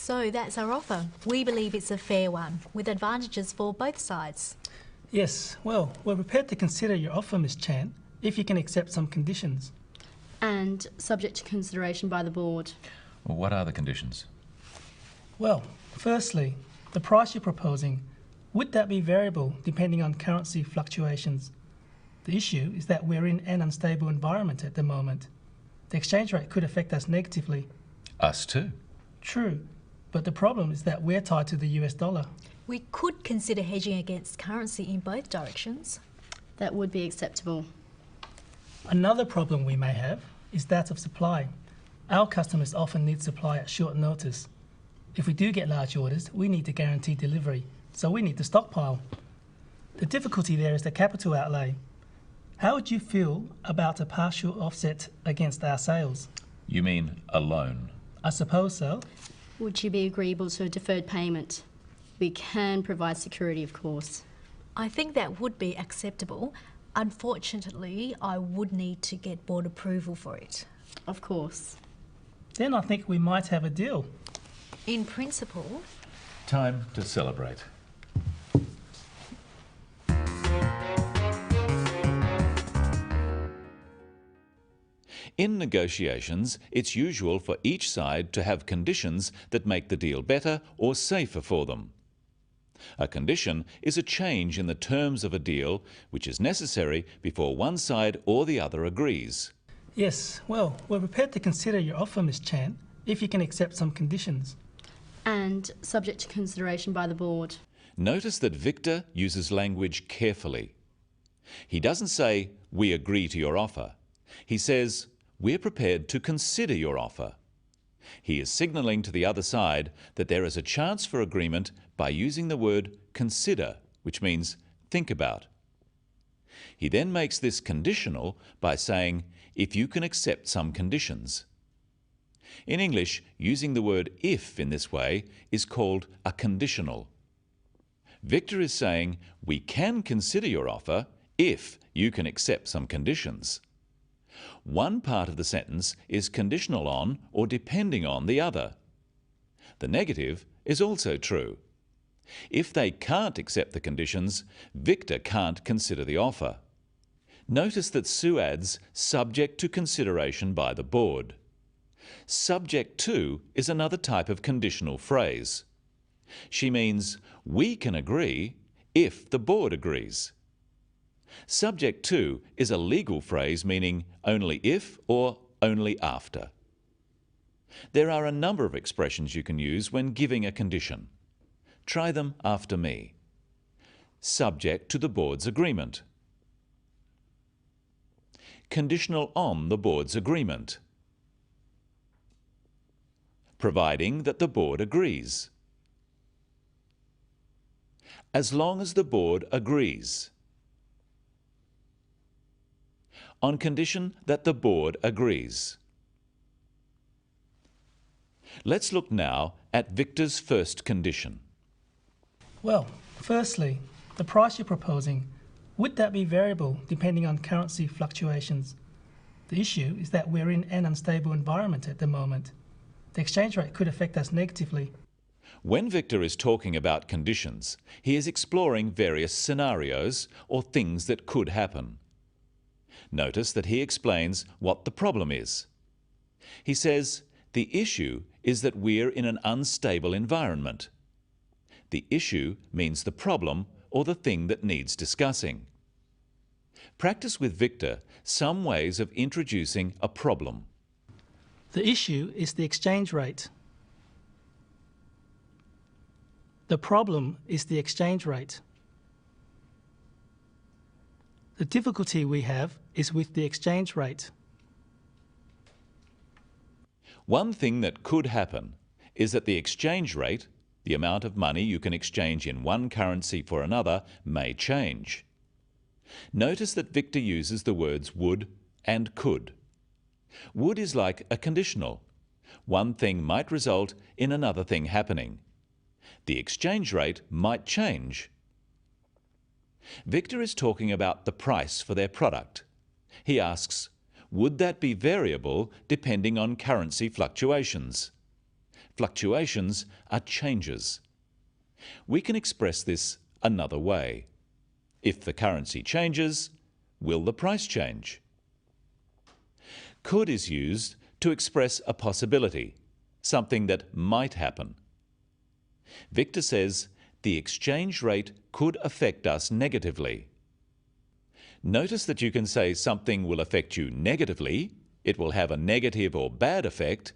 So that's our offer. We believe it's a fair one, with advantages for both sides. Yes, well, we're prepared to consider your offer, Miss Chan, if you can accept some conditions. And subject to consideration by the board. Well, what are the conditions? Well, firstly, the price you're proposing, would that be variable depending on currency fluctuations? The issue is that we're in an unstable environment at the moment. The exchange rate could affect us negatively. Us too. True, but the problem is that we're tied to the US dollar. We could consider hedging against currency in both directions. That would be acceptable. Another problem we may have is that of supply. Our customers often need supply at short notice. If we do get large orders, we need to guarantee delivery, so we need to stockpile. The difficulty there is the capital outlay. How would you feel about a partial offset against our sales? You mean a loan? I suppose so. Would you be agreeable to a deferred payment? We can provide security, of course. I think that would be acceptable. Unfortunately, I would need to get board approval for it. Of course. Then I think we might have a deal. In principle. Time to celebrate. In negotiations, it's usual for each side to have conditions that make the deal better or safer for them. A condition is a change in the terms of a deal which is necessary before one side or the other agrees. Yes, well, we're prepared to consider your offer, Miss Chan, if you can accept some conditions. And subject to consideration by the board. Notice that Victor uses language carefully. He doesn't say, "We agree to your offer." He says, "We're prepared to consider your offer." He is signalling to the other side that there is a chance for agreement by using the word consider, which means think about. He then makes this conditional by saying, "if you can accept some conditions." In English, using the word if in this way is called a conditional. Victor is saying, "We can consider your offer if you can accept some conditions." One part of the sentence is conditional on or depending on the other. The negative is also true. If they can't accept the conditions, Victor can't consider the offer. Notice that Sue adds subject to consideration by the board. Subject to is another type of conditional phrase. She means we can agree if the board agrees. Subject to is a legal phrase meaning only if or only after. There are a number of expressions you can use when giving a condition. Try them after me. Subject to the board's agreement. Conditional on the board's agreement. Providing that the board agrees. As long as the board agrees. On condition that the board agrees. Let's look now at Victor's first condition. Well, firstly, the price you're proposing, would that be variable depending on currency fluctuations? The issue is that we're in an unstable environment at the moment. The exchange rate could affect us negatively. When Victor is talking about conditions, he is exploring various scenarios or things that could happen. Notice that he explains what the problem is. He says, the issue is that we're in an unstable environment. The issue means the problem or the thing that needs discussing. Practice with Victor some ways of introducing a problem. The issue is the exchange rate. The problem is the exchange rate. The difficulty we have is with the exchange rate. One thing that could happen is that the exchange rate, the amount of money you can exchange in one currency for another, may change. Notice that Victor uses the words would and could. Would is like a conditional. One thing might result in another thing happening. The exchange rate might change. Victor is talking about the price for their product. He asks, would that be variable depending on currency fluctuations? Fluctuations are changes. We can express this another way. If the currency changes, will the price change? Could is used to express a possibility, something that might happen. Victor says the exchange rate could affect us negatively. Notice that you can say something will affect you negatively, it will have a negative or bad effect,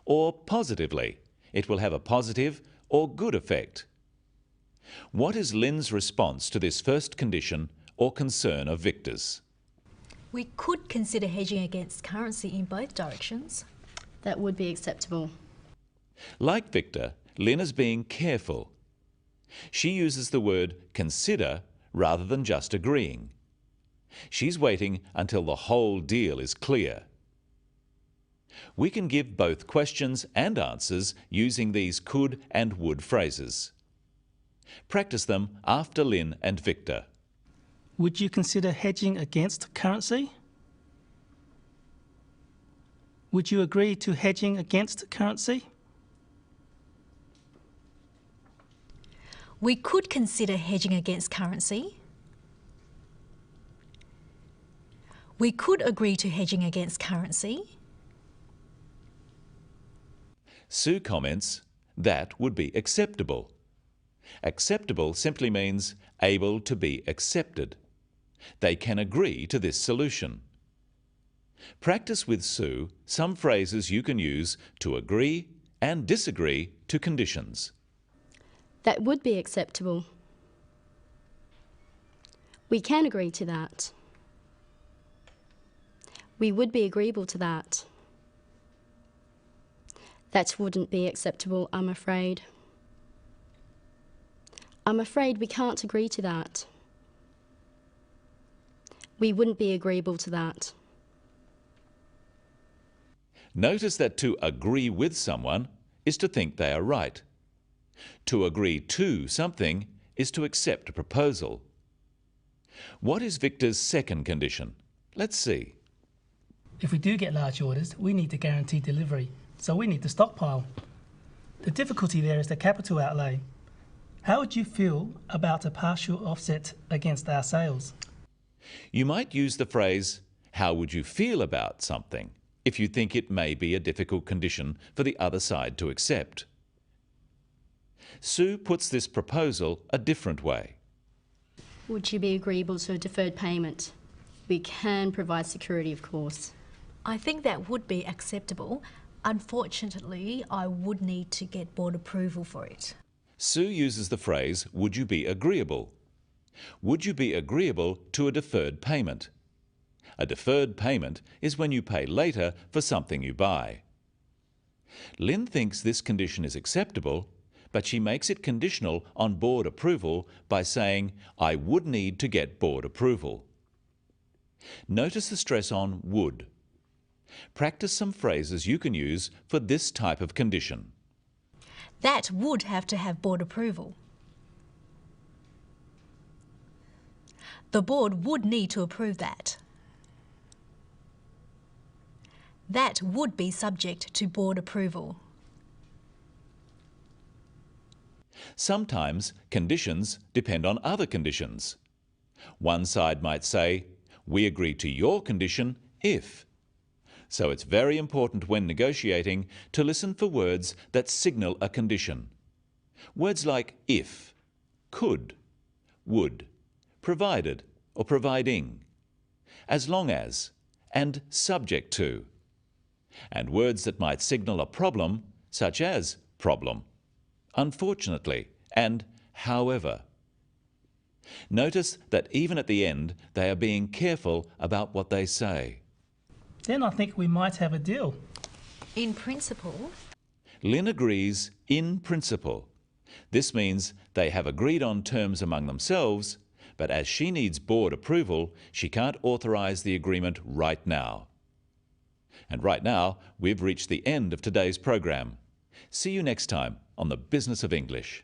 or positively, it will have a positive or good effect. What is Lynn's response to this first condition or concern of Victor's? We could consider hedging against currency in both directions. That would be acceptable. Like Victor, Lynn is being careful. She uses the word consider rather than just agreeing. She's waiting until the whole deal is clear. We can give both questions and answers using these could and would phrases. Practice them after Lynn and Victor. Would you consider hedging against currency? Would you agree to hedging against currency? We could consider hedging against currency. We could agree to hedging against currency. Sue comments, that would be acceptable. Acceptable simply means able to be accepted. They can agree to this solution. Practice with Sue some phrases you can use to agree and disagree to conditions. That would be acceptable. We can agree to that. We would be agreeable to that. That wouldn't be acceptable, I'm afraid. I'm afraid we can't agree to that. We wouldn't be agreeable to that. Notice that to agree with someone is to think they are right. To agree to something is to accept a proposal. What is Victor's second condition? Let's see. If we do get large orders, we need to guarantee delivery, so we need to stockpile. The difficulty there is the capital outlay. How would you feel about a partial offset against our sales? You might use the phrase, how would you feel about something, if you think it may be a difficult condition for the other side to accept. Sue puts this proposal a different way. Would you be agreeable to a deferred payment? We can provide security, of course. I think that would be acceptable. Unfortunately, I would need to get board approval for it. Sue uses the phrase, would you be agreeable? Would you be agreeable to a deferred payment? A deferred payment is when you pay later for something you buy. Lynn thinks this condition is acceptable, but she makes it conditional on board approval by saying, I would need to get board approval. Notice the stress on would. Practice some phrases you can use for this type of condition. That would have to have board approval. The board would need to approve that. That would be subject to board approval. Sometimes conditions depend on other conditions. One side might say, we agree to your condition if. So it's very important when negotiating to listen for words that signal a condition. Words like if, could, would, provided or providing, as long as, and subject to. And words that might signal a problem, such as problem, unfortunately, and however. Notice that even at the end, they are being careful about what they say. Then I think we might have a deal. In principle, Lynn agrees in principle. This means they have agreed on terms among themselves, but as she needs board approval, she can't authorise the agreement right now. And right now, we've reached the end of today's program. See you next time on The Business of English.